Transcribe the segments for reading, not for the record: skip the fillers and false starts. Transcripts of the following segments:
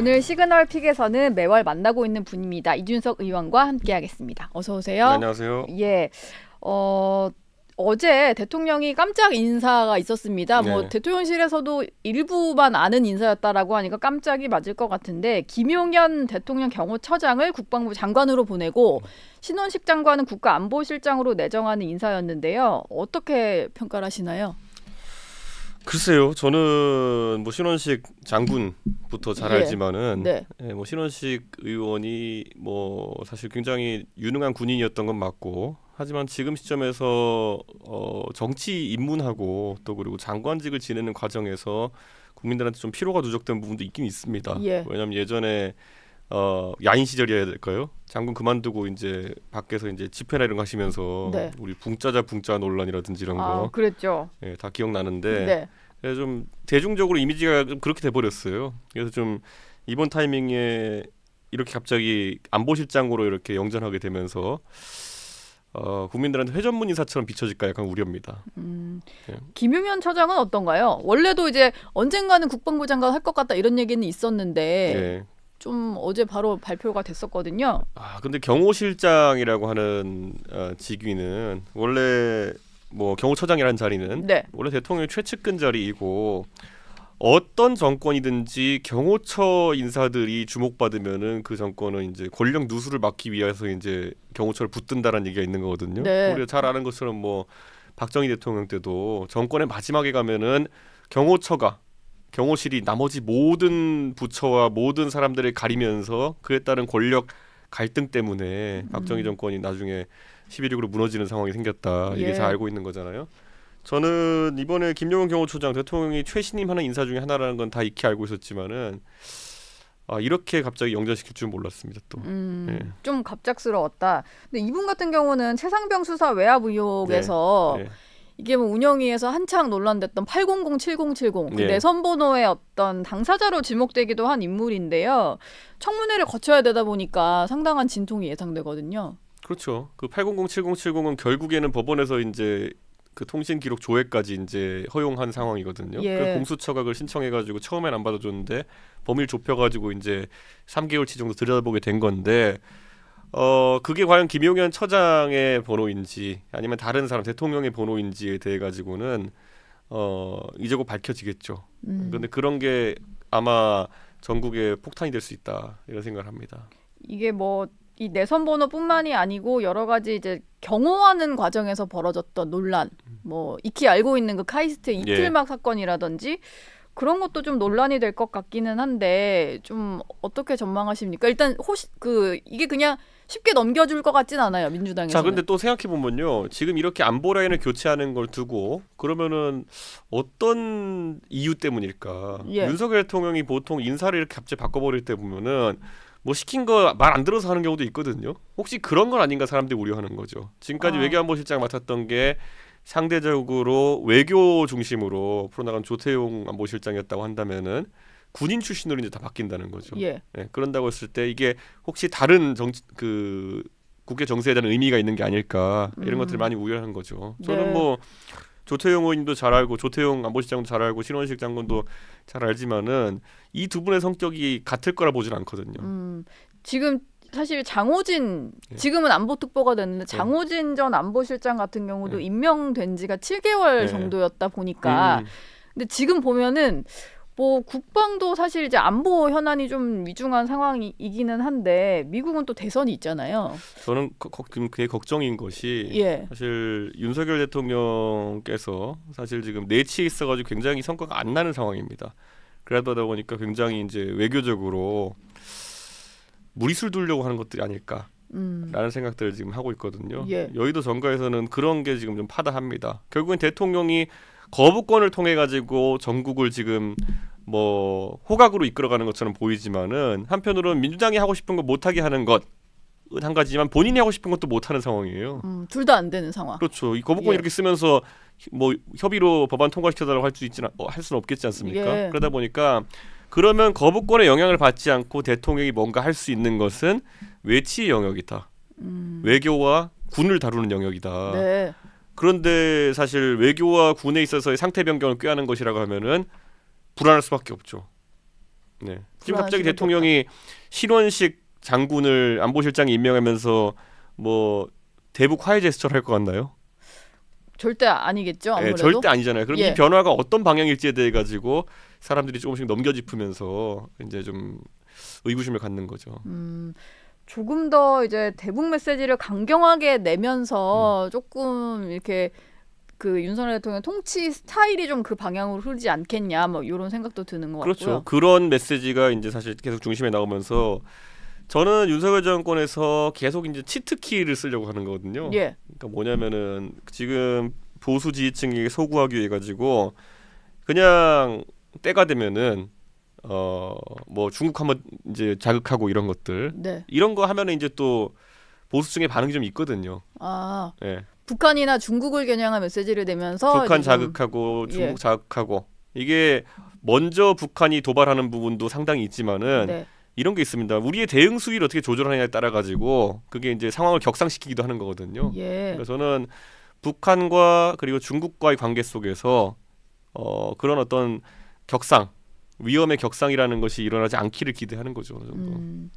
오늘 시그널 픽에서는 매월 만나고 있는 분입니다. 이준석 의원과 함께하겠습니다. 어서 오세요. 네, 안녕하세요. 예, 어제 대통령이 깜짝 인사가 있었습니다. 네. 뭐 대통령실에서도 일부만 아는 인사였다라고 하니까 깜짝이 맞을 것 같은데 김용현 대통령 경호처장을 국방부 장관으로 보내고 신원식 장관은 국가안보실장으로 내정하는 인사였는데요. 어떻게 평가를 하시나요? 글쎄요, 저는 뭐 신원식 장군부터 잘 알지만은 네. 뭐 신원식 의원이 뭐 사실 굉장히 유능한 군인이었던 건 맞고, 하지만 지금 시점에서 정치 입문하고 또 그리고 장관직을 지내는 과정에서 국민들한테 좀 피로가 누적된 부분도 있긴 있습니다. 예. 왜냐하면 예전에 야인 시절이어야 될까요? 장군 그만두고 이제 밖에서 이제 집회나 이런 거 하시면서 네. 우리 붕짜자 붕짜 논란이라든지 이런 거 그랬죠. 예, 다 기억나는데 네. 그래서 좀 대중적으로 이미지가 좀 그렇게 돼버렸어요. 그래서 좀 이번 타이밍에 이렇게 갑자기 안보실장으로 이렇게 영전하게 되면서 국민들한테 회전문 인사처럼 비춰질까 약간 우려입니다. 예. 김용현 처장은 어떤가요? 원래도 이제 언젠가는 국방부 장관 할 것 같다 이런 얘기는 있었는데 예. 좀 어제 바로 발표가 됐었거든요. 근데 경호실장이라고 하는 직위는 원래 뭐 경호처장이라는 자리는 네. 원래 대통령의 최측근 자리이고, 어떤 정권이든지 경호처 인사들이 주목받으면은 그 정권은 이제 권력 누수를 막기 위해서 이제 경호처를 붙든다라는 얘기가 있는 거거든요. 네. 우리가 잘 아는 것처럼 뭐 박정희 대통령 때도 정권의 마지막에 가면은 경호처가 경호실이 나머지 모든 부처와 모든 사람들을 가리면서 그에 따른 권력 갈등 때문에 박정희 정권이 나중에 11.19로 무너지는 상황이 생겼다. 이게 예. 다 알고 있는 거잖아요. 저는 이번에 김용현 경호처장 대통령이 최신임하는 인사 중에 하나라는 건 다 익히 알고 있었지만은 이렇게 갑자기 영전시킬 줄 몰랐습니다. 또. 예. 좀 갑작스러웠다. 근데 이분 같은 경우는 최상병 수사 외압 의혹에서 네. 이게 뭐 운영위에서 한창 논란됐던 800 7070 그 네. 내선 번호의 어떤 당사자로 지목되기도 한 인물인데요. 청문회를 거쳐야 되다 보니까 상당한 진통이 예상되거든요. 그렇죠. 그 800 7070은 결국에는 법원에서 이제 그 통신 기록 조회까지 이제 허용한 상황이거든요. 예. 그 공수처각을 신청해가지고 처음엔 안 받아줬는데 범위를 좁혀가지고 이제 3개월치 정도 들여다보게 된 건데, 그게 과연 김용현 처장의 번호인지 아니면 다른 사람 대통령의 번호인지에 대해 가지고는 이제 곧 밝혀지겠죠. 그런데 그런 게 아마 전국에 폭탄이 될 수 있다 이런 생각을 합니다. 이게 뭐 이 내선 번호뿐만이 아니고 여러 가지 이제 경호하는 과정에서 벌어졌던 논란, 뭐 익히 알고 있는 그 카이스트 이틀막 사건이라든지 그런 것도 좀 논란이 될 것 같기는 한데 좀 어떻게 전망하십니까? 일단 이게 그냥 쉽게 넘겨줄 것 같진 않아요, 민주당에서는. 자, 근데 또 생각해 보면요, 지금 이렇게 안보 라인을 교체하는 걸 두고 그러면은 어떤 이유 때문일까? 예. 윤석열 대통령이 보통 인사를 이렇게 갑자기 바꿔버릴 때 보면은 뭐 시킨 거 말 안 들어서 하는 경우도 있거든요. 혹시 그런 건 아닌가 사람들이 우려하는 거죠. 지금까지 외교안보실장 맡았던 게 상대적으로 외교 중심으로 풀어나간 조태용 안보실장이었다고 한다면은 군인 출신으로 이제 다 바뀐다는 거죠. 예. 예, 그런다고 했을 때 이게 혹시 다른 국회 정세에 대한 의미가 있는 게 아닐까 이런 것들을 많이 우려하는 거죠. 저는 네. 뭐 조태용 의원님도 잘 알고 조태용 안보실장도 잘 알고 신원식 장관도 잘 알지만은 이 두 분의 성격이 같을 거라 보진 않거든요. 지금 사실 장호진 지금은 안보특보가 됐는데 장호진 전 안보실장 같은 경우도 임명된 지가 7개월 정도였다 보니까 근데 지금 보면은 뭐 국방도 사실 이제 안보 현안이 좀 위중한 상황이기는 한데 미국은 또 대선이 있잖아요. 저는 그게 걱정인 것이 사실 윤석열 대통령께서 사실 지금 내치에 있어가지고 굉장히 성과가 안 나는 상황입니다. 그러다 보니까 굉장히 이제 외교적으로 무리수를 두려고 하는 것들이 아닐까라는 생각들을 지금 하고 있거든요. 여의도 정가에서는 그런 게 지금 좀 파다합니다. 결국엔 대통령이 거부권을 통해 가지고 전국을 지금 뭐 호각으로 이끌어가는 것처럼 보이지만은 한편으로는 민주당이 하고 싶은 거 못하게 하는 것 한 가지지만 본인이 하고 싶은 것도 못하는 상황이에요. 둘 다 안 되는 상황. 그렇죠. 이 거부권 이렇게 쓰면서 뭐 협의로 법안 통과시켜달라고 할 수는 없겠지 않습니까? 그러다 보니까 그러면 거부권의 영향을 받지 않고 대통령이 뭔가 할 수 있는 것은 외치의 영역이다. 외교와 군을 다루는 영역이다. 네. 그런데 사실 외교와 군에 있어서의 상태 변경을 꾀하는 것이라고 하면은 불안할 수밖에 없죠. 네. 지금 갑자기 대통령이 신원식 장군을 안보실장에 임명하면서 뭐 대북 화해 제스처를 할 것 같나요? 절대 아니겠죠. 아무래도. 네, 절대 아니잖아요. 그럼 이 변화가 어떤 방향일지에 대해 가지고 사람들이 조금씩 넘겨짚으면서 이제 좀 의구심을 갖는 거죠. 조금 더 이제 대북 메시지를 강경하게 내면서 조금 이렇게 그 윤석열 대통령 통치 스타일이 좀 그 방향으로 흐르지 않겠냐, 뭐 이런 생각도 드는 것 같고요. 그렇죠. 그런 메시지가 이제 사실 계속 중심에 나오면서 저는 윤석열 정권에서 계속 이제 치트키를 쓰려고 하는 거거든요. 그러니까 뭐냐면은 지금 보수 지지층에게 소구하기 위해 가지고 그냥 때가 되면은 뭐 중국 한번 이제 자극하고 이런 것들 이런 거 하면은 이제 또 보수층의 반응이 좀 있거든요. 북한이나 중국을 겨냥한 메시지를 내면서 북한 자극하고 중국 자극하고 이게 먼저 북한이 도발하는 부분도 상당히 있지만은 이런 게 있습니다. 우리의 대응 수위를 어떻게 조절하느냐에 따라 가지고 그게 이제 상황을 격상시키기도 하는 거거든요. 그래서 저는 북한과 그리고 중국과의 관계 속에서 그런 어떤 격상, 위험의 격상이라는 것이 일어나지 않기를 기대하는 거죠. 어느 정도.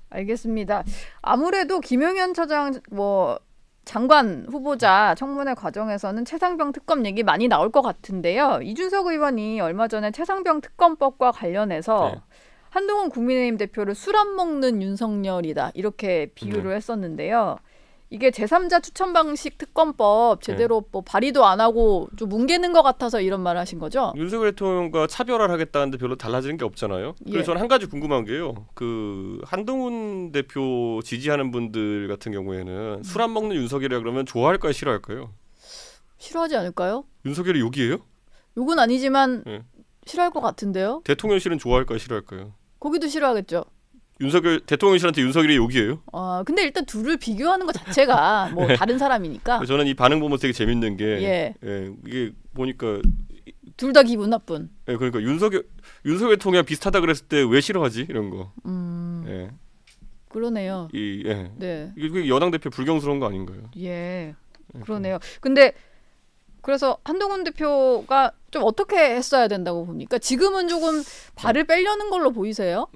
알겠습니다. 아무래도 김용현 차장 장관 후보자 청문회 과정에서는 최상병 특검 얘기 많이 나올 것 같은데요. 이준석 의원이 얼마 전에 최상병 특검법과 관련해서 한동훈 국민의힘 대표를 술 안 먹는 윤석열이다 이렇게 비유를 했었는데요. 이게 제3자 추천 방식 특검법 제대로 뭐 발의도 안 하고 좀 뭉개는 것 같아서 이런 말을 하신 거죠? 윤석열 대통령과 차별화를 하겠다는데 별로 달라지는 게 없잖아요. 그래서 저는 한 가지 궁금한 게요. 그 한동훈 대표 지지하는 분들 같은 경우에는 술 안 먹는 윤석열이라 그러면 좋아할까요, 싫어할까요? 싫어하지 않을까요? 윤석열이 욕이에요? 욕은 아니지만 싫어할 것 같은데요? 대통령실은 좋아할까요, 싫어할까요? 거기도 싫어하겠죠. 윤석열 대통령실한테 윤석열이 욕이에요? 근데 일단 둘을 비교하는 것 자체가 뭐 다른 사람이니까. 저는 이 반응 보면 되게 재밌는 게 이게 보니까 둘 다 기분 나쁜. 그러니까 윤석열 대통령 비슷하다 그랬을 때 왜 싫어하지 이런 거. 그러네요. 이게 여당 대표 불경스러운 거 아닌가요? 그러네요. 근데 그래서 한동훈 대표가 좀 어떻게 했어야 된다고 봅니까? 지금은 조금 발을 빼려는 걸로 보이세요?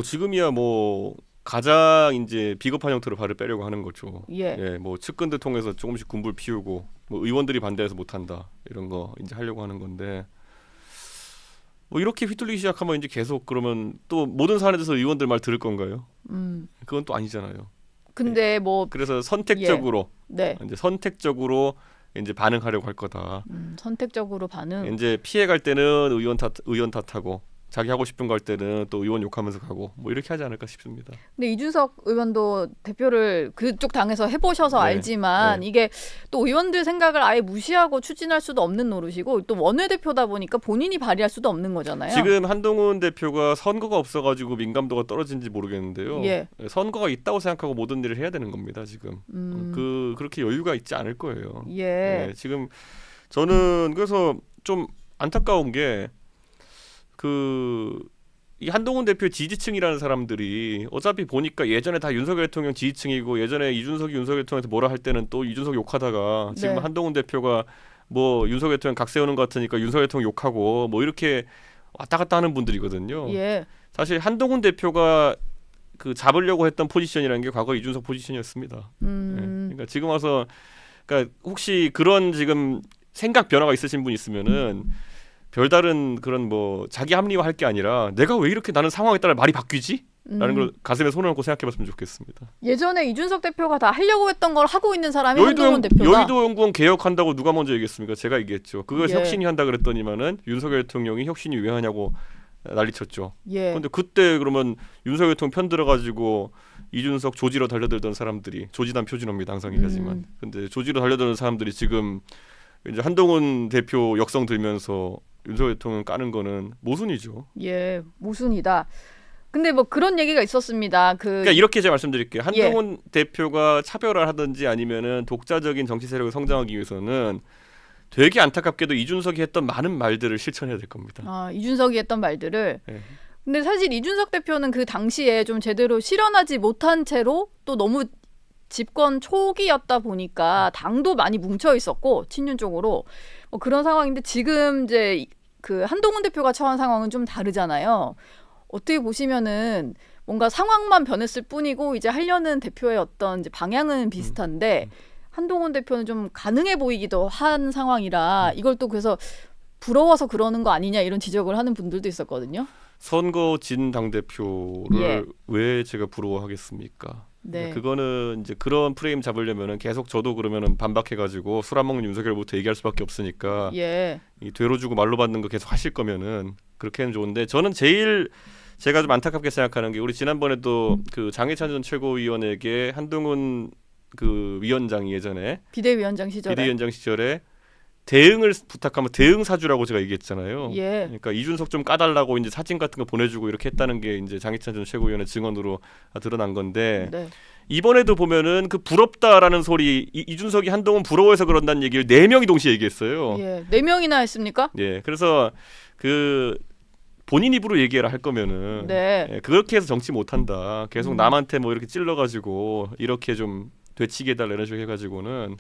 지금이야 뭐 가장 이제 비겁한 형태로 발을 빼려고 하는 거죠. 뭐 측근들 통해서 조금씩 군불 피우고 뭐 의원들이 반대해서 못한다 이런 거 이제 하려고 하는 건데 뭐 이렇게 휘둘리기 시작하면 이제 계속 그러면 또 모든 사안에 대해서 의원들 말 들을 건가요? 그건 또 아니잖아요. 근데 뭐 그래서 선택적으로 이제 선택적으로 이제 반응하려고 할 거다. 선택적으로 반응. 이제 피해갈 때는 의원 탓하고. 자기 하고 싶은 거 할 때는 또 의원 욕하면서 가고 뭐 이렇게 하지 않을까 싶습니다. 근데 이준석 의원도 대표를 그쪽 당에서 해보셔서 알지만 이게 또 의원들 생각을 아예 무시하고 추진할 수도 없는 노릇이고 또 원내대표다 보니까 본인이 발의할 수도 없는 거잖아요. 지금 한동훈 대표가 선거가 없어가지고 민감도가 떨어진지 모르겠는데요. 선거가 있다고 생각하고 모든 일을 해야 되는 겁니다. 지금 그렇게 여유가 있지 않을 거예요. 지금 저는 그래서 좀 안타까운 게 이 한동훈 대표 지지층이라는 사람들이 어차피 보니까 예전에 다 윤석열 대통령 지지층이고 예전에 이준석이 윤석열 대통령한테 뭐라 할 때는 또 이준석 욕하다가 지금 한동훈 대표가 뭐 윤석열 대통령 각 세우는 것 같으니까 윤석열 대통령 욕하고 뭐 이렇게 왔다 갔다 하는 분들이거든요. 사실 한동훈 대표가 그 잡으려고 했던 포지션이라는 게 과거 이준석 포지션이었습니다. 그러니까 지금 와서 그러니까 혹시 그런 지금 생각 변화가 있으신 분 있으면은 별다른 그런 뭐 자기 합리화할 게 아니라 내가 왜 이렇게 나는 상황에 따라 말이 바뀌지? 라는 걸 가슴에 손을 얹고 생각해봤으면 좋겠습니다. 예전에 이준석 대표가 다 하려고 했던 걸 하고 있는 사람이 한동훈 대표다. 여의도 연구원 개혁한다고 누가 먼저 얘기했습니까? 제가 얘기했죠. 그걸 혁신이 한다 그랬더니만은 윤석열 대통령이 혁신이 왜 하냐고 난리쳤죠. 그런데 그때 그러면 윤석열 대통령 편 들어가지고 이준석 조지로 달려들던 사람들이 조지단 표준어입니다. 항상 얘기하지만. 근데 조지로 달려드는 사람들이 지금 이제 한동훈 대표 역성 들면서 윤석열 대통령 까는 거는 모순이죠. 모순이다. 근데 뭐 그런 얘기가 있었습니다. 그러니까 이렇게 제가 말씀드릴게요. 한동훈 대표가 차별화를 하든지 아니면은 독자적인 정치 세력을 성장하기 위해서는 되게 안타깝게도 이준석이 했던 많은 말들을 실천해야 될 겁니다. 이준석이 했던 말들을. 근데 사실 이준석 대표는 그 당시에 좀 제대로 실현하지 못한 채로 또 너무 집권 초기였다 보니까 당도 많이 뭉쳐 있었고 친윤 쪽으로 그런 상황인데 지금 이제 그 한동훈 대표가 처한 상황은 좀 다르잖아요. 어떻게 보시면은 뭔가 상황만 변했을 뿐이고 이제 하려는 대표의 어떤 이제 방향은 비슷한데 한동훈 대표는 좀 가능해 보이기도 한 상황이라 이걸 또 그래서 부러워서 그러는 거 아니냐 이런 지적을 하는 분들도 있었거든요. 선거 진 당대표를 왜 제가 부러워하겠습니까? 네. 그거는 이제 그런 프레임 잡으려면은 계속 저도 그러면은 반박해가지고 술 안 먹는 윤석열부터 얘기할 수밖에 없으니까 이 되로 주고 말로 받는 거 계속 하실 거면은 그렇게는 좋은데 저는 제일 제가 좀 안타깝게 생각하는 게 우리 지난번에도 그 장해찬 전 최고위원에게 한동훈 그 위원장이 예전에 비대위원장 시절에 대응을 부탁하면 대응 사주라고 제가 얘기했잖아요. 예. 그러니까 이준석 좀 까달라고 이제 사진 같은 거 보내주고 이렇게 했다는 게 이제 장해찬 전 최고위원의 증언으로 드러난 건데 네. 이번에도 보면은 그 부럽다라는 소리 이준석이 한동훈 부러워해서 그런다는 얘기를 4명이 동시에 얘기했어요. 예. 4명이나 했습니까? 예. 그래서 그 본인 입으로 얘기해라 할 거면은 네. 예, 그렇게 해서 정치 못한다. 계속 남한테 뭐 이렇게 찔러가지고 이렇게 좀 되치게 해달라 이런 식으로 해가지고는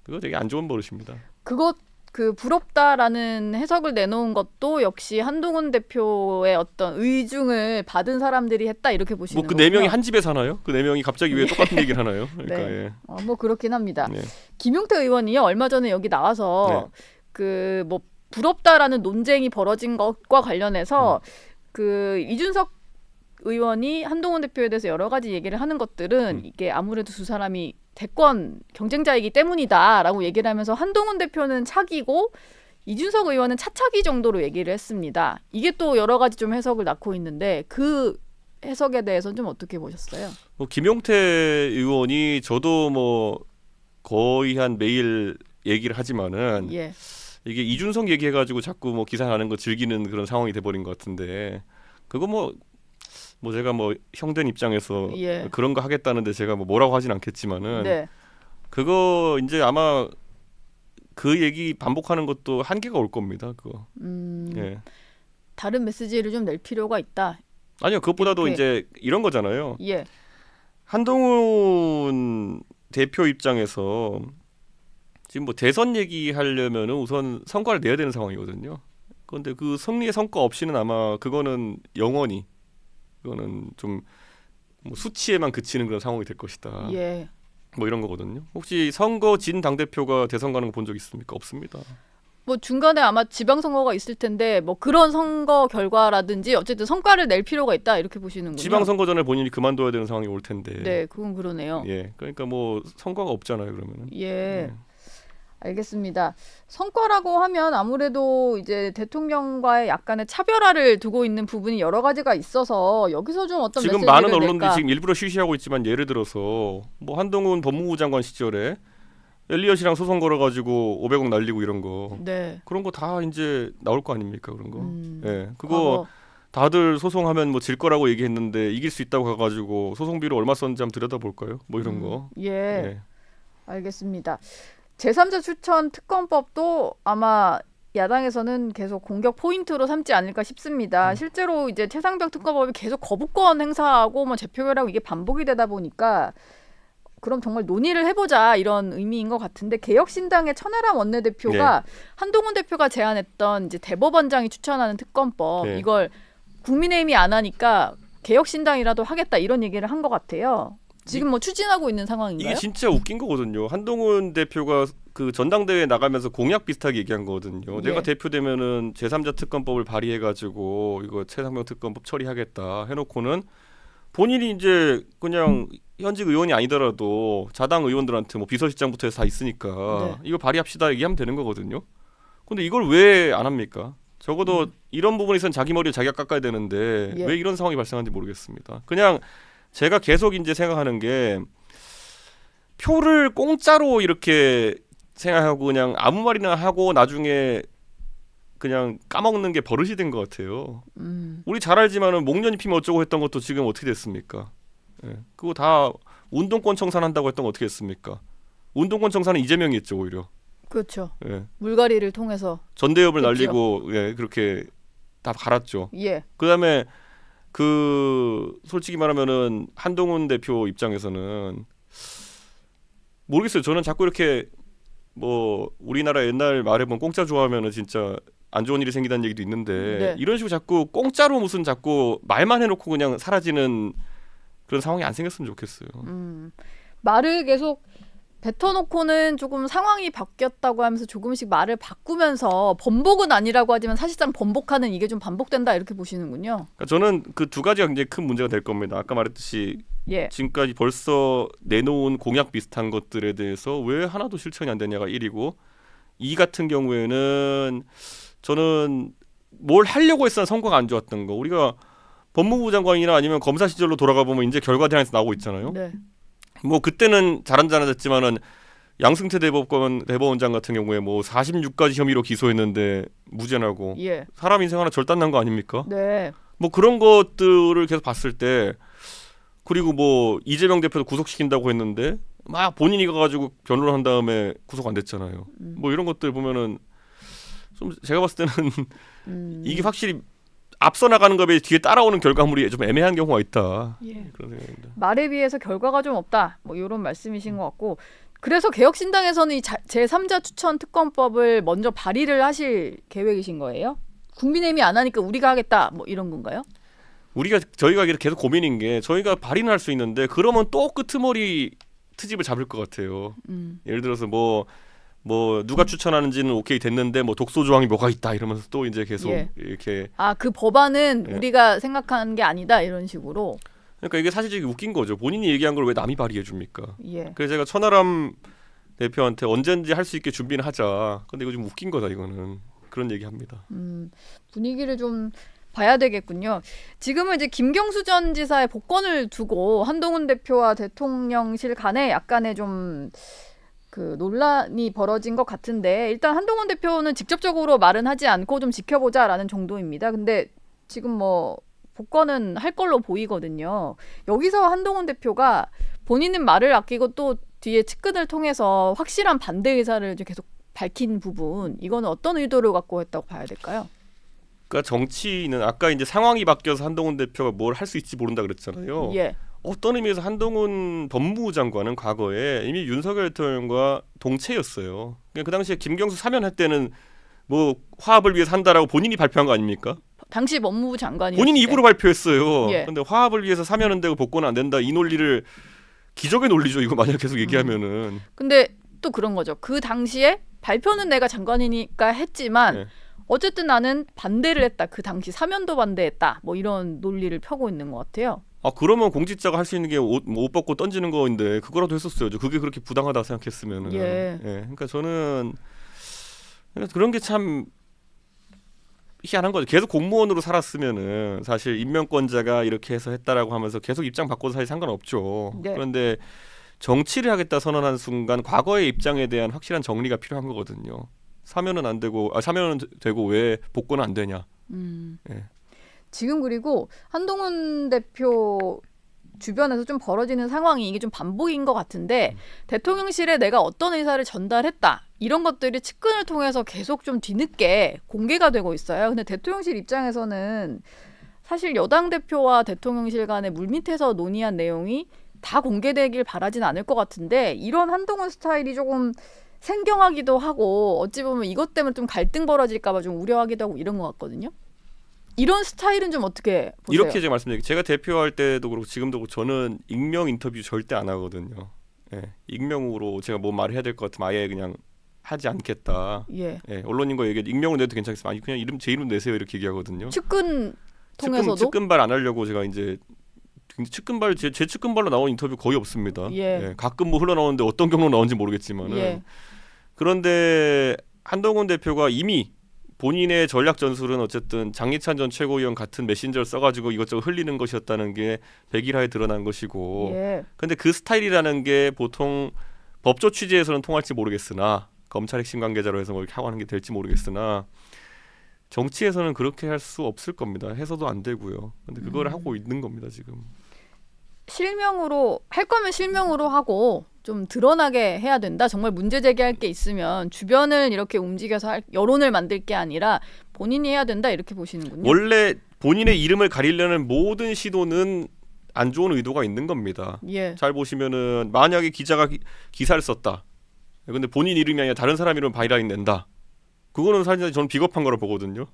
그거 되게 안 좋은 버릇입니다. 그것 그 부럽다라는 해석을 내놓은 것도 역시 한동훈 대표의 어떤 의중을 받은 사람들이 했다 이렇게 보시는 거죠. 뭐 그 4명이 한 집에 사나요? 그 4명이 갑자기 왜 똑같은 얘기를 하나요? 그러니까 네. 예. 뭐 그렇긴 합니다. 네. 김용태 의원이요 얼마 전에 여기 나와서 그 뭐 부럽다라는 논쟁이 벌어진 것과 관련해서 그 이준석 의원이 한동훈 대표에 대해서 여러 가지 얘기를 하는 것들은 이게 아무래도 두 사람이 대권 경쟁자이기 때문이다라고 얘기를 하면서 한동훈 대표는 차기고 이준석 의원은 차차기 정도로 얘기를 했습니다. 이게 또 여러 가지 좀 해석을 낳고 있는데 그 해석에 대해서는 좀 어떻게 보셨어요? 뭐 김용태 의원이 저도 뭐 거의 한 매일 얘기를 하지만은 이게 이준석 얘기해가지고 자꾸 뭐 기사 나는 거 즐기는 그런 상황이 돼버린 것 같은데 그거 뭐 제가 뭐 형된 입장에서 그런 거 하겠다는데 제가 뭐 뭐라고 하진 않겠지만은 그거 이제 아마 그 얘기 반복하는 것도 한계가 올 겁니다. 그거. 예. 다른 메시지를 좀 낼 필요가 있다. 아니요, 그것보다도 이제 이런 거잖아요. 예. 한동훈 대표 입장에서 지금 뭐 대선 얘기하려면은 우선 성과를 내야 되는 상황이거든요. 그런데 그 승리의 성과 없이는 아마 그거는 영원히 그거는 좀 뭐 수치에만 그치는 그런 상황이 될 것이다. 예. 뭐 이런 거거든요. 혹시 선거 진 당대표가 대선 가는 거 본 적 있습니까? 없습니다. 뭐 중간에 아마 지방선거가 있을 텐데 뭐 그런 선거 결과라든지 어쨌든 성과를 낼 필요가 있다 이렇게 보시는군요. 지방선거 전에 본인이 그만둬야 되는 상황이 올 텐데. 네, 그건 그러네요. 예, 그러니까 뭐 성과가 없잖아요, 그러면은. 예. 알겠습니다. 성과라고 하면 아무래도 이제 대통령과의 약간의 차별화를 두고 있는 부분이 여러 가지가 있어서 여기서 좀 어떤 지금 메시지를 많은 언론들이 낼까? 지금 일부러 쉬쉬하고 있지만 예를 들어서 뭐 한동훈 법무부 장관 시절에 엘리엇이랑 소송 걸어가지고 500억 날리고 이런 거 그런 거 다 이제 나올 거 아닙니까 그런 거. 예, 그거 다들 소송하면 뭐 질 거라고 얘기했는데 이길 수 있다고 가가지고 소송비로 얼마 썼는지 한번 들여다볼까요? 뭐 이런 거. 예. 알겠습니다. 제3자 추천 특검법도 아마 야당에서는 계속 공격 포인트로 삼지 않을까 싶습니다. 실제로 이제 최상병 특검법이 계속 거부권 행사하고 뭐 재표결하고 이게 반복이 되다 보니까 그럼 정말 논의를 해보자 이런 의미인 것 같은데 개혁신당의 천하람 원내대표가 한동훈 대표가 제안했던 이제 대법원장이 추천하는 특검법 이걸 국민의힘이 안 하니까 개혁신당이라도 하겠다 이런 얘기를 한 것 같아요. 지금 뭐 추진하고 있는 상황인가요? 이게 진짜 웃긴 거거든요. 한동훈 대표가 그 전당대회에 나가면서 공약 비슷하게 얘기한 거거든요. 내가 대표되면은 제3자 특검법을 발의해가지고 이거 최상병 특검법 처리하겠다 해놓고는 본인이 이제 그냥 현직 의원이 아니더라도 자당 의원들한테 뭐 비서실장부터 해서 다 있으니까 이거 발의합시다 얘기하면 되는 거거든요. 근데 이걸 왜 안 합니까? 적어도 이런 부분에서는 자기 머리를 자기가 깎아야 되는데 왜 이런 상황이 발생하는지 모르겠습니다. 그냥 제가 계속 이제 생각하는 게 표를 공짜로 이렇게 생각하고 그냥 아무 말이나 하고 나중에 그냥 까먹는 게 버릇이 된 것 같아요. 우리 잘 알지만은 목련 입히면 어쩌고 했던 것도 지금 어떻게 됐습니까? 예. 그거 다 운동권 청산한다고 했던 거 어떻게 했습니까? 운동권 청산은 이재명이 했죠 오히려. 그렇죠. 예. 물갈이를 통해서 전대협을 날리고 그렇게 다 갈았죠. 그다음에 그 솔직히 말하면은 한동훈 대표 입장에서는 모르겠어요. 저는 자꾸 이렇게 뭐 우리나라 옛날 말해 보면 공짜 좋아하면은 진짜 안 좋은 일이 생기다는 얘기도 있는데 네. 이런 식으로 자꾸 공짜로 무슨 자꾸 말만 해놓고 그냥 사라지는 그런 상황이 안 생겼으면 좋겠어요. 말을 계속 뱉어놓고는 조금 상황이 바뀌었다고 하면서 조금씩 말을 바꾸면서 번복은 아니라고 하지만 사실상 번복하는 이게 좀 반복된다 이렇게 보시는군요. 그러니까 저는 그 두 가지가 굉장히 큰 문제가 될 겁니다. 아까 말했듯이 예. 지금까지 벌써 내놓은 공약 비슷한 것들에 대해서 왜 하나도 실천이 안 되냐가 1이고 2 같은 경우에는 저는 뭘 하려고 했으나 성과가 안 좋았던 거. 우리가 법무부 장관이나 아니면 검사 시절로 돌아가 보면 이제 결과대항에서 나오고 있잖아요. 네. 뭐 그때는 잘했지만은 양승태 대법원장 같은 경우에 뭐 46가지 혐의로 기소했는데 무죄나고 예. 사람 인생 하나 절단난 거 아닙니까? 네. 뭐 그런 것들을 계속 봤을 때 그리고 뭐 이재명 대표도 구속시킨다고 했는데 막 본인이 가가지고 변호를 한 다음에 구속 안 됐잖아요. 뭐 이런 것들 보면은 좀 제가 봤을 때는 이게 확실히 앞서 나가는 것에 뒤에 따라오는 결과물이 좀 애매한 경우가 있다. 예. 그런 생각입니다. 말에 비해서 결과가 좀 없다. 뭐 이런 말씀이신 것 같고 그래서 개혁신당에서는 이 제3자 추천 특검법을 먼저 발의를 하실 계획이신 거예요? 국민의힘이 안 하니까 우리가 하겠다. 뭐 이런 건가요? 저희가 계속 고민인 게 저희가 발의는 할 수 있는데 그러면 또 끄트머리 트집을 잡을 것 같아요. 예를 들어서 뭐 누가 추천하는지는 오케이 됐는데 뭐 독소 조항이 뭐가 있다 이러면서 또 이제 계속 이렇게 그 법안은 우리가 생각하는 게 아니다 이런 식으로. 그러니까 이게 사실 웃긴 거죠. 본인이 얘기한 걸 왜 남이 발의해 줍니까? 예. 그래서 제가 천하람 대표한테 언제든지 할 수 있게 준비는 하자. 근데 이거 좀 웃긴 거다 이거는. 그런 얘기합니다. 분위기를 좀 봐야 되겠군요. 지금은 이제 김경수 전 지사의 복권을 두고 한동훈 대표와 대통령실 간에 약간의 좀 그 논란이 벌어진 것 같은데 일단 한동훈 대표는 직접적으로 말은 하지 않고 좀 지켜보자라는 정도입니다. 근데 지금 뭐 복권은 할 걸로 보이거든요. 여기서 한동훈 대표가 본인은 말을 아끼고 또 뒤에 측근을 통해서 확실한 반대 의사를 이제 계속 밝힌 부분 이거는 어떤 의도를 갖고 했다고 봐야 될까요? 그러니까 정치는 아까 이제 상황이 바뀌어서 한동훈 대표가 뭘 할 수 있지 모른다 그랬잖아요. 예. 어떤 의미에서 한동훈 법무부 장관은 과거에 이미 윤석열 대통령과 동체였어요. 그 당시에 김경수 사면할 때는 뭐 화합을 위해서 한다라고 본인이 발표한 거 아닙니까? 당시 법무부 장관이 본인이 입으로 발표했어요. 예. 근데 화합을 위해서 사면은 되고 복권은 안 된다. 이 논리를 기적의 논리죠. 이거 만약 계속 얘기하면은. 근데 또 그런 거죠. 그 당시에 발표는 내가 장관이니까 했지만 어쨌든 나는 반대를 했다. 그 당시 사면도 반대했다. 뭐 이런 논리를 펴고 있는 것 같아요. 그러면 공직자가 할 수 있는 게 옷 벗고 던지는 거인데 그거라도 했었어요. 그게 그렇게 부당하다 생각했으면은. 예. 그러니까 저는 그런 게 참 희한한 거죠. 계속 공무원으로 살았으면은 사실 임명권자가 이렇게 해서 했다라고 하면서 계속 입장 바꿔도 사실 상관없죠. 네. 그런데 정치를 하겠다 선언한 순간 과거의 입장에 대한 확실한 정리가 필요한 거거든요. 사면은 안 되고 사면은 되고 왜 복권은 안 되냐. 예. 지금 그리고 한동훈 대표 주변에서 좀 벌어지는 상황이 이게 좀 반복인 것 같은데 대통령실에 내가 어떤 의사를 전달했다 이런 것들이 측근을 통해서 계속 좀 뒤늦게 공개가 되고 있어요. 근데 대통령실 입장에서는 사실 여당 대표와 대통령실 간의 물밑에서 논의한 내용이 다 공개되길 바라진 않을 것 같은데 이런 한동훈 스타일이 조금 생경하기도 하고 어찌 보면 이것 때문에 좀 갈등 벌어질까 봐 좀 우려하기도 하고 이런 것 같거든요. 이런 스타일은 좀 어떻게 보세요? 이렇게 제가 말씀드릴게요. 제가 대표할 때도 그렇고 지금도 그렇고 저는 익명 인터뷰 절대 안 하거든요. 익명으로 제가 뭐 말해야 될 것 같으면 아예 그냥 하지 않겠다. 언론인과 얘기해 익명으로 내도 괜찮겠으면 그냥 제 이름 내세요 이렇게 얘기하거든요. 측근 통해서도? 측근발 안 하려고 제가 이제 측근발 제 측근발로 나온 인터뷰 거의 없습니다. 가끔 뭐 흘러나오는데 어떤 경로 나오는지 모르겠지만은 그런데 한동훈 대표가 이미 본인의 전략 전술은 어쨌든 장기찬 전 최고위원 같은 메신저를 써가지고 이것저것 흘리는 것이었다는 게 백일하에 드러난 것이고 근데 그 스타일이라는 게 보통 법조 취재에서는 통할지 모르겠으나 검찰 핵심 관계자로 해서 뭐 이렇게 하고 하는 게 될지 모르겠으나 정치에서는 그렇게 할 수 없을 겁니다. 해서도 안 되고요. 근데 그걸 하고 있는 겁니다 지금. 실명으로 할 거면 실명으로 하고 좀 드러나게 해야 된다. 정말 문제 제기할 게 있으면 주변을 이렇게 움직여서 여론을 만들 게 아니라 본인이 해야 된다 이렇게 보시는군요. 원래 본인의 이름을 가리려는 모든 시도는 안 좋은 의도가 있는 겁니다. 잘 보시면은 만약에 기자가 기사를 썼다. 근데 본인 이름이 아니라 다른 사람 이름 바이라인 낸다. 그거는 사실 저는 비겁한 거라 보거든요.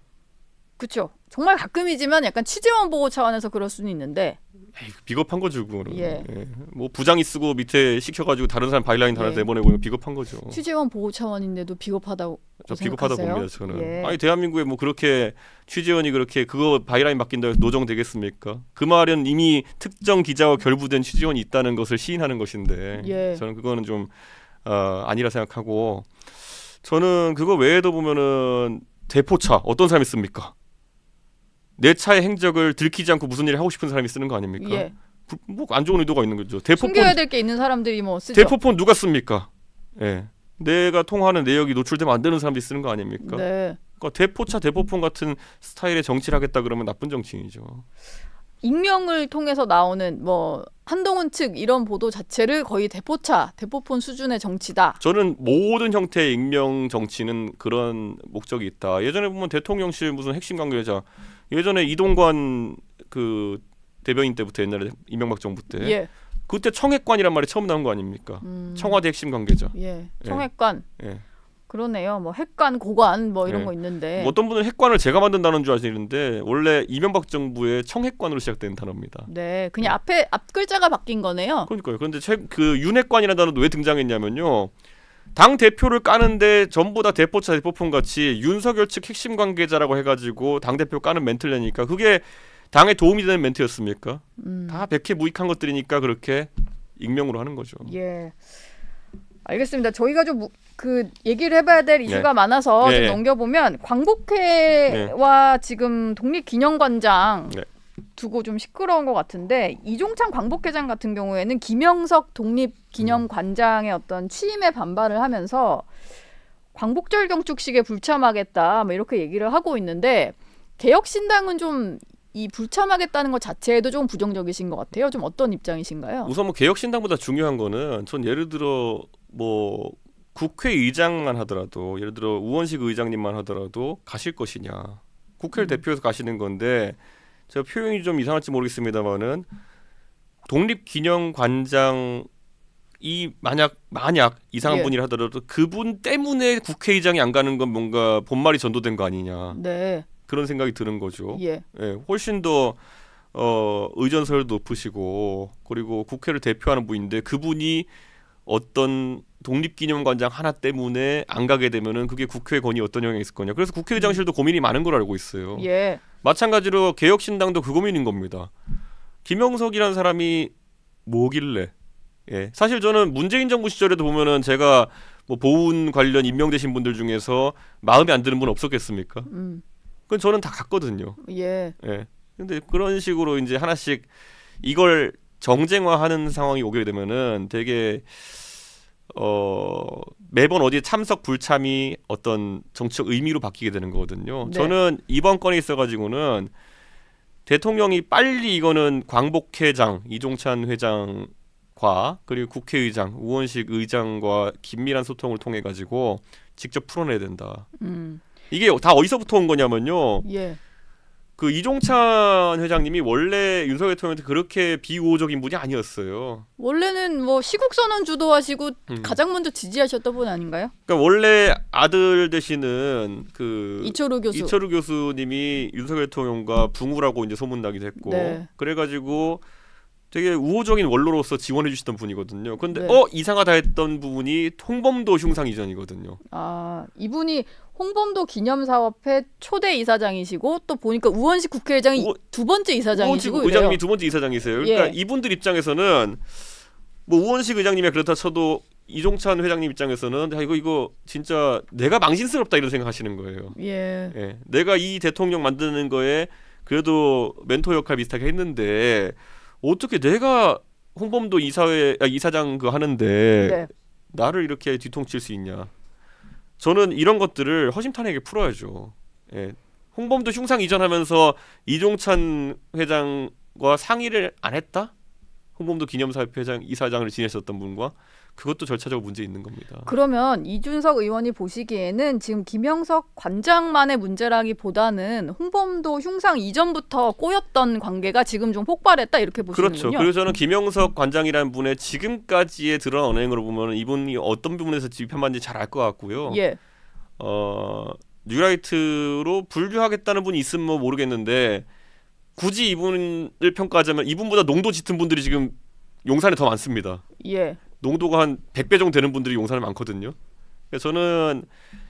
그렇죠. 정말 가끔이지만 약간 취재원 보호 차원에서 그럴 수는 있는데 에이, 비겁한 거죠 그거는. 예. 예. 뭐 부장이 쓰고 밑에 시켜가지고 다른 사람 바이라인 달아서 내보내고 비겁한 거죠. 취재원 보호 차원인데도 비겁하다고 비겁하다 봅니다 저는. 예. 아니 대한민국에 뭐 그렇게 취재원이 그렇게 그거 바이라인 맡긴다고 해서 노정되겠습니까? 그 말은 이미 특정 기자와 결부된 취재원이 있다는 것을 시인하는 것인데 예. 저는 그거는 좀 아니라 생각하고 저는 그거 외에도 보면은 대포차 어떤 사람이 씁니까? 내 차의 행적을 들키지 않고 무슨 일을 하고 싶은 사람이 쓰는 거 아닙니까? 예. 뭐 안 좋은 의도가 있는 거죠. 숨겨야 될 게 있는 사람들이 뭐 쓰죠. 대포폰 누가 씁니까? 예. 내가 통화하는 내역이 노출되면 안 되는 사람들이 쓰는 거 아닙니까? 네. 그러니까 대포차, 대포폰 같은 스타일의 정치를 하겠다 그러면 나쁜 정치인이죠. 익명을 통해서 나오는 뭐 한동훈 측 이런 보도 자체를 거의 대포차, 대포폰 수준의 정치다. 저는 모든 형태의 익명 정치는 그런 목적이 있다. 예전에 보면 대통령실 무슨 핵심 관계자 예전에 이동관 그 대변인 때부터 옛날에 이명박 정부 때 예. 그때 청핵관이란 말이 처음 나온 거 아닙니까? 청와대 핵심 관계자. 예. 청핵관. 예. 그러네요. 뭐 핵관, 고관 뭐 이런 거 있는데 어떤 분은 핵관을 제가 만든다는 줄 아시는데 원래 이명박 정부의 청핵관으로 시작된 단어입니다. 네, 그냥 앞 글자가 바뀐 거네요. 그러니까요. 그런데 그 윤핵관이라는 단어도 왜 등장했냐면요. 당 대표를 까는데 전부 다 대포차 대포폰 같이 윤석열 측 핵심 관계자라고 해가지고 당 대표 까는 멘트를 내니까 그게 당에 도움이 되는 멘트였습니까? 다 백해 무익한 것들이니까 그렇게 익명으로 하는 거죠. 예. 알겠습니다. 저희가 좀 그 얘기를 해봐야 될 이슈가 많아서 좀 넘겨보면 광복회와 지금 독립기념관장 두고 좀 시끄러운 것 같은데 이종찬 광복회장 같은 경우에는 김영석 독립기념관장의 어떤 취임에 반발을 하면서 광복절 경축식에 불참하겠다 뭐 이렇게 얘기를 하고 있는데 개혁신당은 좀 이 불참하겠다는 것 자체에도 좀 부정적이신 것 같아요. 좀 어떤 입장이신가요? 우선 뭐 개혁신당보다 중요한 거는 전 예를 들어 뭐 국회의장만 하더라도 예를 들어 우원식 의장님만 하더라도 가실 것이냐. 국회를 대표해서 가시는 건데 제가 표현이 좀 이상할지 모르겠습니다만은 독립기념관장이 만약 이상한 분이라 하더라도 그분 때문에 국회의장이 안 가는 건 뭔가 본말이 전도된 거 아니냐. 네. 그런 생각이 드는 거죠. 예. 훨씬 더 의전설도 높으시고 그리고 국회를 대표하는 분인데 그분이 어떤 독립기념관장 하나 때문에 안 가게 되면은 그게 국회 건의에 어떤 영향이 있을 거냐. 그래서 국회의장실도 고민이 많은 걸 알고 있어요. 예. 마찬가지로 개혁신당도 그 고민인 겁니다. 김영석이라는 사람이 뭐길래? 예. 사실 저는 문재인 정부 시절에도 보면은 제가 뭐 보훈 관련 임명되신 분들 중에서 마음에 안 드는 분 없었겠습니까? 그건 저는 다 갔거든요. 예. 예. 근데 그런 식으로 이제 하나씩 이걸 정쟁화하는 상황이 오게 되면은 되게 매번 어디 참석 불참이 어떤 정치적 의미로 바뀌게 되는 거거든요. 네. 저는 이번 건에 있어가지고는 대통령이 빨리 이거는 광복회장 이종찬 회장과 그리고 국회의장 우원식 의장과 긴밀한 소통을 통해 가지고 직접 풀어내야 된다. 이게 다 어디서부터 온 거냐면요. 예. 그 이종찬 회장님이 원래 윤석열 대통령한테 그렇게 비우호적인 분이 아니었어요. 원래는 뭐 시국선언 주도하시고 가장 먼저 지지하셨던 분 아닌가요? 그러니까 원래 아들 되시는 그 이철우 교수님이 윤석열 대통령과 붕우라고 이제 소문나기도 했고, 네. 그래가지고 되게 우호적인 원로로서 지원해 주시던 분이거든요. 근데 네. 이상하다 했던 부분이 홍범도 흉상 이전이거든요. 아, 이분이 홍범도 기념사업회 초대 이사장이시고 또 보니까 우원식 국회의장이 두 번째 이사장이시고 우원식 의장님이 두 번째 이사장이세요. 그러니까 이분들 입장에서는 뭐 우원식 의장님이 그렇다 쳐도 이종찬 회장님 입장에서는 이거 진짜 내가 망신스럽다 이런 생각하시는 거예요. 예. 예. 내가 이 대통령 만드는 거에 그래도 멘토 역할 비슷하게 했는데 어떻게 내가 홍범도 이사장 그 하는데 나를 이렇게 뒤통칠 수 있냐. 저는 이런 것들을 허심탄회하게 풀어야죠. 예. 홍범도 흉상 이전하면서 이종찬 회장과 상의를 안 했다? 홍범도 기념사업회 이사장을 지내셨던 분과 그것도 절차적으로 문제 있는 겁니다. 그러면 이준석 의원이 보시기에는 지금 김영석 관장만의 문제라기보다는 홍범도 흉상 이전부터 꼬였던 관계가 지금 좀 폭발했다 이렇게 보시는군요. 그렇죠. 그래서 저는 김영석 관장이라는 분의 지금까지의 드러난 언행으로 보면 이분이 어떤 부분에서 비판받는지 잘 알 것 같고요. 예. 뉴라이트로 분류하겠다는 분이 있으면 뭐 모르겠는데 굳이 이분을 평가하자면 이분보다 농도 짙은 분들이 지금 용산에 더 많습니다. 예. 농도가 한 100배 정도 되는 분들이 용산에 많거든요. 그래서 저는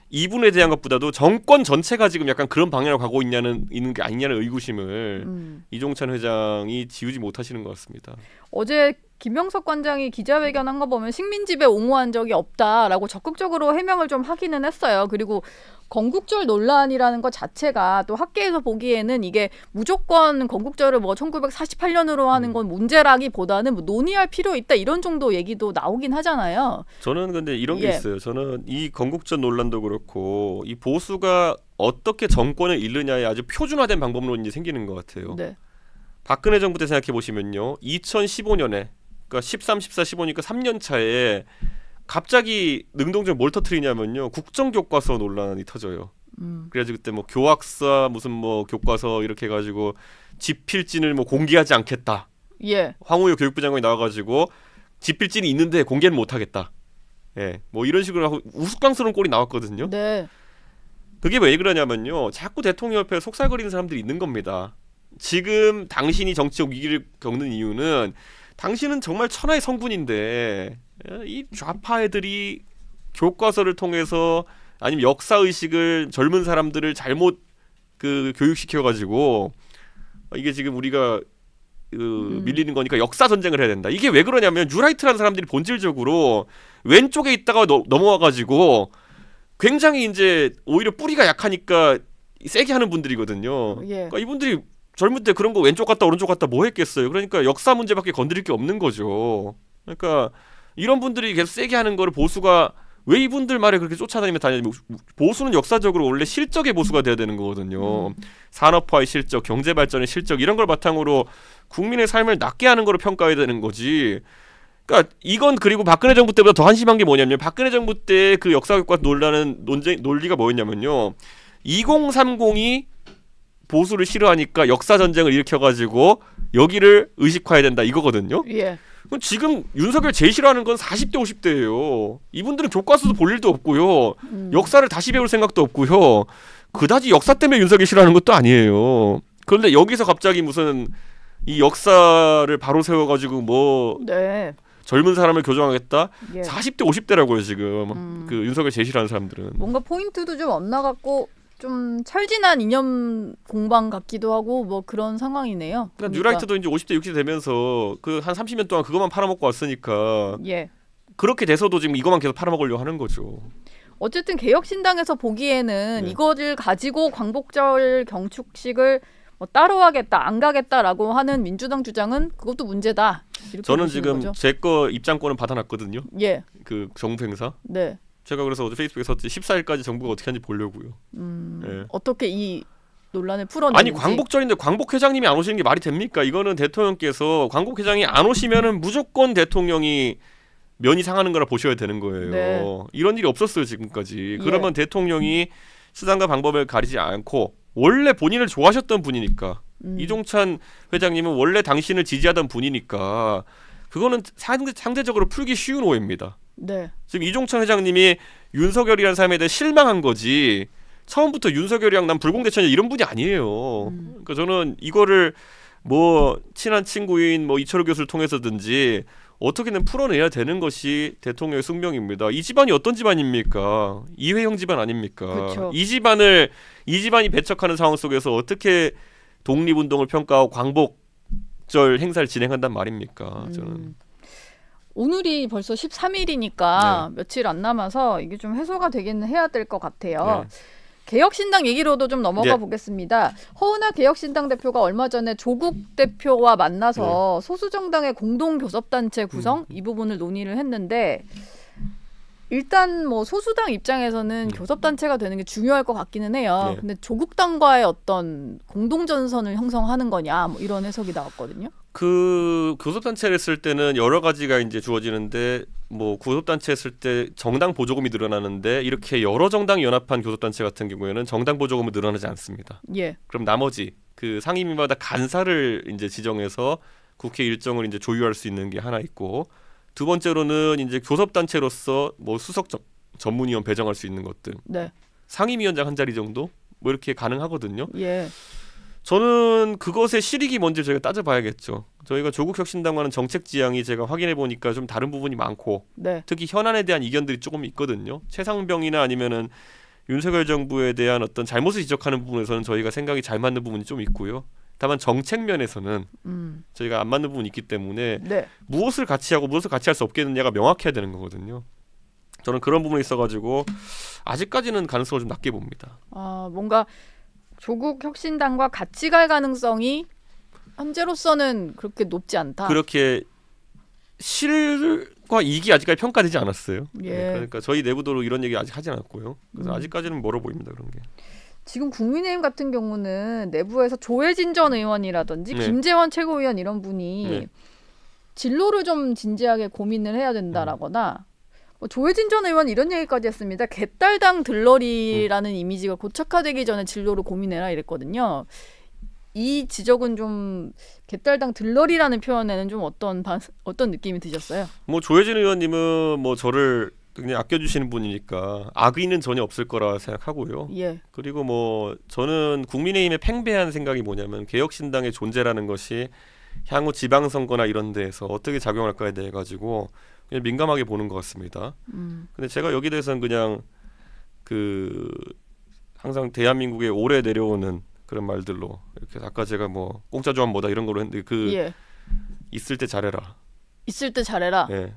이분에 대한 것보다도 정권 전체가 지금 약간 그런 방향으로 가고 있는 게 아니냐는 의구심을 이종찬 회장이 지우지 못하시는 것 같습니다. 어제 김명석 관장이 기자회견한 거 보면 식민지배 옹호한 적이 없다라고 적극적으로 해명을 좀 하기는 했어요. 그리고 건국절 논란이라는 것 자체가 또 학계에서 보기에는 이게 무조건 건국절을 뭐 1948년으로 하는 건 문제라기보다는 뭐 논의할 필요 있다 이런 정도 얘기도 나오긴 하잖아요. 저는 근데 이런 게 있어요. 저는 이 건국절 논란도 그렇고 이 보수가 어떻게 정권을 잃느냐에 아주 표준화된 방법론이 생기는 것 같아요. 네. 박근혜 정부 때 생각해 보시면요. 2015년에 그러니까 13, 14, 15니까 3년 차에 갑자기 능동적으로 뭘 터뜨리냐면요. 국정교과서 논란이 터져요. 그래가지고 그때 뭐 교학사 무슨 뭐 교과서 이렇게 해가지고 집필진을 뭐 공개하지 않겠다. 예. 황우여 교육부 장관이 나와가지고 집필진이 있는데 공개는 못하겠다. 예, 뭐 이런 식으로 하고 우스꽝스러운 꼴이 나왔거든요. 네. 그게 왜 그러냐면요. 자꾸 대통령 옆에 속살거리는 사람들이 있는 겁니다. 지금 당신이 정치적 위기를 겪는 이유는 당신은 정말 천하의 성군인데 이 좌파 애들이 교과서를 통해서 아니면 역사 의식을 젊은 사람들을 잘못 교육시켜 가지고 이게 지금 우리가 밀리는 거니까 역사 전쟁을 해야 된다. 이게 왜 그러냐면 뉴라이트라는 사람들이 본질적으로 왼쪽에 있다가 넘어와 가지고 굉장히 이제 오히려 뿌리가 약하니까 세게 하는 분들이거든요. 예. 그러니까 이분들이 젊을 때 그런 거 왼쪽 갔다 오른쪽 갔다 뭐 했겠어요. 그러니까 역사 문제밖에 건드릴 게 없는 거죠. 그러니까 이런 분들이 계속 세게 하는 거를 보수가 왜 이분들 말에 그렇게 쫓아다니며 다니냐면 보수는 역사적으로 원래 실적의 보수가 돼야 되는 거거든요. 산업화의 실적, 경제 발전의 실적 이런 걸 바탕으로 국민의 삶을 낫게 하는 거로 평가해야 되는 거지. 그러니까 이건 그리고 박근혜 정부 때보다 더 한심한 게 뭐냐면 박근혜 정부 때 그 역사교과 논리가 뭐였냐면요. 2030이 보수를 싫어하니까 역사 전쟁을 일으켜가지고 여기를 의식화해야 된다 이거거든요. 예. 지금 윤석열 제일 싫어하는 건 40대 50대예요. 이분들은 교과서도 볼 일도 없고요. 역사를 다시 배울 생각도 없고요. 그다지 역사 때문에 윤석열 싫어하는 것도 아니에요. 그런데 여기서 갑자기 무슨 이 역사를 바로 세워가지고 뭐 네. 젊은 사람을 교정하겠다. 예. 40대 50대라고요 지금. 그 윤석열 제일 싫어하는 사람들은. 뭔가 포인트도 좀 엇나갔고 좀 철진한 이념 공방 같기도 하고 뭐 그런 상황이네요. 그러니까 뉴라이트도 이제 50대 60대 되면서 그 한 30년 동안 그것만 팔아먹고 왔으니까 예. 그렇게 돼서도 지금 이것만 계속 팔아먹으려고 하는 거죠. 어쨌든 개혁신당에서 보기에는 네. 이거를 가지고 광복절 경축식을 뭐 따로 하겠다, 안 가겠다라고 하는 민주당 주장은 그것도 문제다. 이렇게 저는 보시는 지금 거죠? 제 거 입장권을 받아놨거든요. 예. 그 정부 행사. 네. 제가 그래서 어제 페이스북에 썼지 14일까지 정부가 어떻게 하는지 보려고요. 네. 어떻게 이 논란을 풀어내는지. 아니 광복절인데 광복회장님이 안 오시는 게 말이 됩니까? 이거는 대통령께서 광복회장이 안 오시면은 무조건 대통령이 면이 상하는 거라 보셔야 되는 거예요. 네. 이런 일이 없었어요 지금까지. 예. 그러면 대통령이 수단과 방법을 가리지 않고 원래 본인을 좋아하셨던 분이니까 이종찬 회장님은 원래 당신을 지지하던 분이니까 그거는 상대적으로 풀기 쉬운 오해입니다. 네. 지금 이종찬 회장님이 윤석열이라는 사람에 대해 실망한 거지 처음부터 윤석열이랑 난 불공대천이야 이런 분이 아니에요. 그러니까 저는 이거를 뭐 친한 친구인 뭐 이철호 교수를 통해서든지 어떻게든 풀어내야 되는 것이 대통령의 숙명입니다. 이 집안이 어떤 집안입니까? 이회영 집안 아닙니까? 그쵸. 이 집안이 배척하는 상황 속에서 어떻게 독립운동을 평가하고 광복절 행사를 진행한단 말입니까? 저는. 오늘이 벌써 13일이니까 네. 며칠 안 남아서 이게 좀 해소가 되긴 해야 될 것 같아요. 네. 개혁신당 얘기로도 좀 넘어가 네. 보겠습니다. 허은하 개혁신당 대표가 얼마 전에 조국 대표와 만나서 소수정당의 공동교섭단체 구성 이 부분을 논의를 했는데 일단 뭐 소수당 입장에서는 교섭단체가 되는 게 중요할 것 같기는 해요. 네. 근데 조국당과의 어떤 공동전선을 형성하는 거냐 뭐 이런 해석이 나왔거든요. 그 교섭단체를 했을 때는 여러 가지가 이제 주어지는데 뭐 교섭단체 했을 때 정당 보조금이 늘어나는데 이렇게 여러 정당이 연합한 교섭단체 같은 경우에는 정당 보조금은 늘어나지 않습니다. 예. 그럼 나머지 그 상임위마다 간사를 이제 지정해서 국회 일정을 이제 조율할 수 있는 게 하나 있고 두 번째로는 이제 교섭단체로서 뭐 수석 전문위원 배정할 수 있는 것들. 네. 상임위원장 한 자리 정도 뭐 이렇게 가능하거든요. 예. 저는 그것의 실익이 뭔지 저희가 따져봐야겠죠. 저희가 조국혁신당과는 정책 지향이 제가 확인해 보니까 좀 다른 부분이 많고 네. 특히 현안에 대한 이견들이 조금 있거든요. 최상병이나 아니면은 윤석열 정부에 대한 어떤 잘못을 지적하는 부분에서는 저희가 생각이 잘 맞는 부분이 좀 있고요. 다만 정책 면에서는 저희가 안 맞는 부분이 있기 때문에 네. 무엇을 같이 하고 무엇을 같이 할 수 없겠느냐가 명확해야 되는 거거든요. 저는 그런 부분이 있어가지고 아직까지는 가능성을 좀 낮게 봅니다. 뭔가 조국 혁신당과 같이 갈 가능성이 현재로서는 그렇게 높지 않다. 그렇게 실과 이익이 아직까지 평가되지 않았어요. 예. 네, 그러니까 저희 내부도 이런 얘기 아직 하지 않았고요. 그래서 아직까지는 멀어 보입니다. 그런 게. 지금 국민의힘 같은 경우는 내부에서 조혜진 전 의원이라든지 네. 김재원 최고위원 이런 분이 네. 진로를 좀 진지하게 고민을 해야 된다라거나 조혜진 전 의원 이런 얘기까지 했습니다. 개딸당 들러리라는 이미지가 고착화되기 전에 진로를 고민해라 이랬거든요. 이 지적은 좀 개딸당 들러리라는 표현에는 좀 어떤 느낌이 드셨어요? 뭐 조혜진 의원님은 뭐 저를 굉장히 아껴주시는 분이니까 악의는 전혀 없을 거라 생각하고요. 예. 그리고 뭐 저는 국민의힘의 팽배한 생각이 뭐냐면 개혁신당의 존재라는 것이 향후 지방선거나 이런 데에서 어떻게 작용할까에 대해 가지고 그냥 민감하게 보는 것 같습니다. 근데 제가 여기 대해서는 그냥 항상 대한민국에 오래 내려오는 그런 말들로 이렇게 아까 제가 뭐 공짜 조합 뭐다 이런 거로 했는데 예. 있을 때 잘해라. 있을 때 잘해라. 네.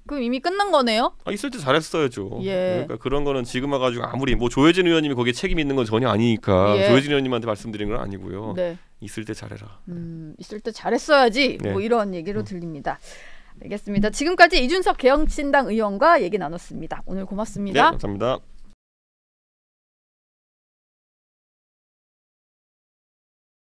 그럼 이미 끝난 거네요? 있을 때 잘했어야죠. 예. 그러니까 그런 거는 지금 와가지고 아무리 뭐 조혜진 의원님이 거기에 책임 있는 건 전혀 아니니까 예. 조혜진 의원님한테 말씀드린 건 아니고요. 네. 있을 때 잘해라. 있을 때 잘했어야지. 네. 뭐 이런 얘기로 들립니다. 알겠습니다. 지금까지 이준석 개혁신당 의원과 얘기 나눴습니다. 오늘 고맙습니다. 네, 감사합니다.